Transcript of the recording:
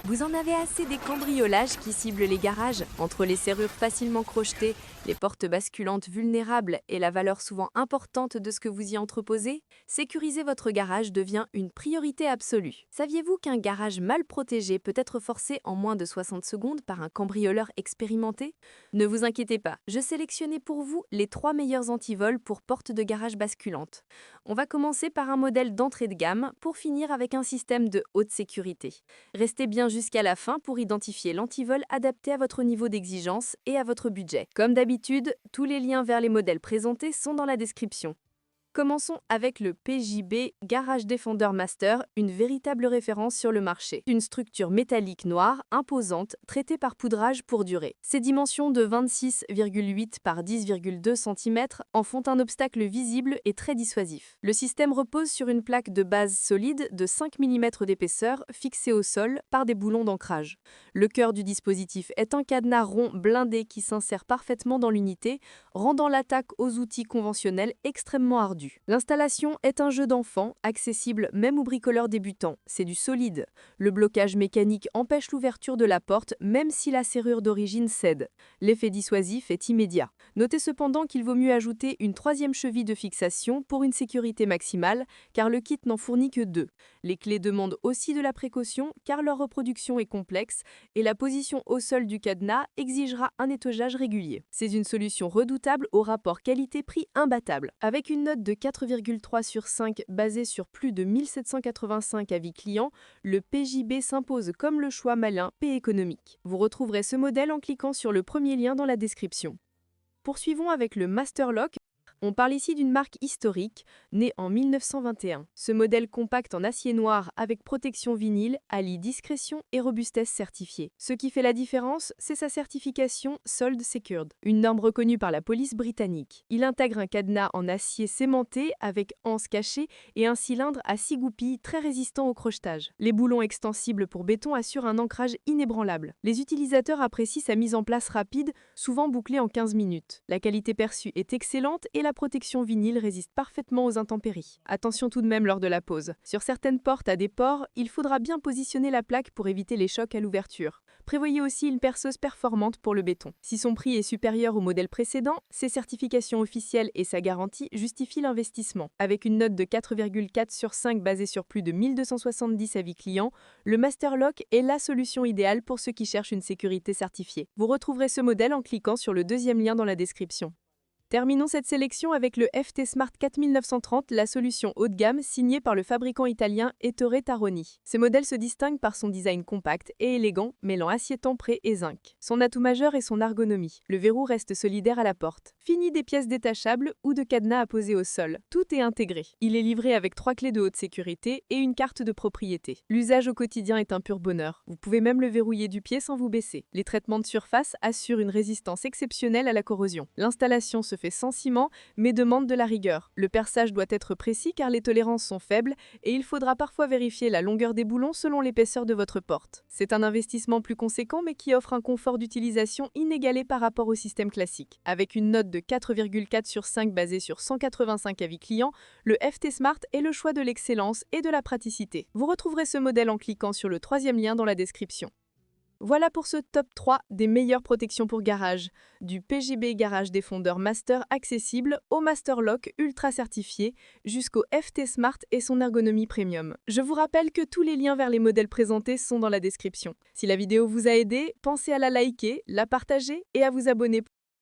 Vous en avez assez des cambriolages qui ciblent les garages? Entre les serrures facilement crochetées, les portes basculantes vulnérables et la valeur souvent importante de ce que vous y entreposez, sécuriser votre garage devient une priorité absolue. Saviez-vous qu'un garage mal protégé peut être forcé en moins de 60 secondes par un cambrioleur expérimenté? Ne vous inquiétez pas, je sélectionnais pour vous les 3 meilleurs antivols pour portes de garage basculantes. On va commencer par un modèle d'entrée de gamme pour finir avec un système de haute sécurité. Restez bien jusqu'à la fin pour identifier l'antivol adapté à votre niveau d'exigence et à votre budget. Comme d'habitude, tous les liens vers les modèles présentés sont dans la description. Commençons avec le PJB Garage Defender Master, une véritable référence sur le marché. Une structure métallique noire, imposante, traitée par poudrage pour durer. Ses dimensions de 26,8 par 10,2 cm en font un obstacle visible et très dissuasif. Le système repose sur une plaque de base solide de 5 mm d'épaisseur fixée au sol par des boulons d'ancrage. Le cœur du dispositif est un cadenas rond blindé qui s'insère parfaitement dans l'unité, rendant l'attaque aux outils conventionnels extrêmement ardue. L'installation est un jeu d'enfant, accessible même aux bricoleurs débutants. C'est du solide. Le blocage mécanique empêche l'ouverture de la porte même si la serrure d'origine cède. L'effet dissuasif est immédiat. Notez cependant qu'il vaut mieux ajouter une 3e cheville de fixation pour une sécurité maximale, car le kit n'en fournit que 2. Les clés demandent aussi de la précaution car leur reproduction est complexe et la position au sol du cadenas exigera un nettoyage régulier. C'est une solution redoutable au rapport qualité-prix imbattable. Avec une note de 4,3 sur 5 basée sur plus de 1785 avis clients, le PJB s'impose comme le choix malin et économique. Vous retrouverez ce modèle en cliquant sur le premier lien dans la description. Poursuivons avec le Master Lock. On parle ici d'une marque historique, née en 1921. Ce modèle compact en acier noir avec protection vinyle allie discrétion et robustesse certifiée. Ce qui fait la différence, c'est sa certification Sold Secured, une norme reconnue par la police britannique. Il intègre un cadenas en acier sémenté avec anse cachée et un cylindre à 6 goupilles très résistant au crochetage. Les boulons extensibles pour béton assurent un ancrage inébranlable. Les utilisateurs apprécient sa mise en place rapide, souvent bouclée en 15 minutes. La qualité perçue est excellente et la protection vinyle résiste parfaitement aux intempéries. Attention tout de même lors de la pose. Sur certaines portes à des pores, il faudra bien positionner la plaque pour éviter les chocs à l'ouverture. Prévoyez aussi une perceuse performante pour le béton. Si son prix est supérieur au modèle précédent, ses certifications officielles et sa garantie justifient l'investissement. Avec une note de 4,4 sur 5 basée sur plus de 1270 avis clients, le Master Lock est la solution idéale pour ceux qui cherchent une sécurité certifiée. Vous retrouverez ce modèle en cliquant sur le 2e lien dans la description. Terminons cette sélection avec le FT Smart 4930, la solution haut de gamme signée par le fabricant italien Ettore Taroni. Ce modèle se distingue par son design compact et élégant, mêlant acier tempré et zinc. Son atout majeur est son ergonomie. Le verrou reste solidaire à la porte. Fini des pièces détachables ou de cadenas à poser au sol. Tout est intégré. Il est livré avec 3 clés de haute sécurité et une carte de propriété. L'usage au quotidien est un pur bonheur. Vous pouvez même le verrouiller du pied sans vous baisser. Les traitements de surface assurent une résistance exceptionnelle à la corrosion. L'installation se fait sans ciment, mais demande de la rigueur. Le perçage doit être précis car les tolérances sont faibles et il faudra parfois vérifier la longueur des boulons selon l'épaisseur de votre porte. C'est un investissement plus conséquent mais qui offre un confort d'utilisation inégalé par rapport au système classique. Avec une note de 4,4 sur 5 basée sur 185 avis clients, le FT Smart est le choix de l'excellence et de la praticité. Vous retrouverez ce modèle en cliquant sur le 3e lien dans la description. Voilà pour ce top 3 des meilleures protections pour garage, du PJB Garage Defender Master accessible au Master Lock ultra certifié jusqu'au FT Smart et son ergonomie premium. Je vous rappelle que tous les liens vers les modèles présentés sont dans la description. Si la vidéo vous a aidé, pensez à la liker, la partager et à vous abonner.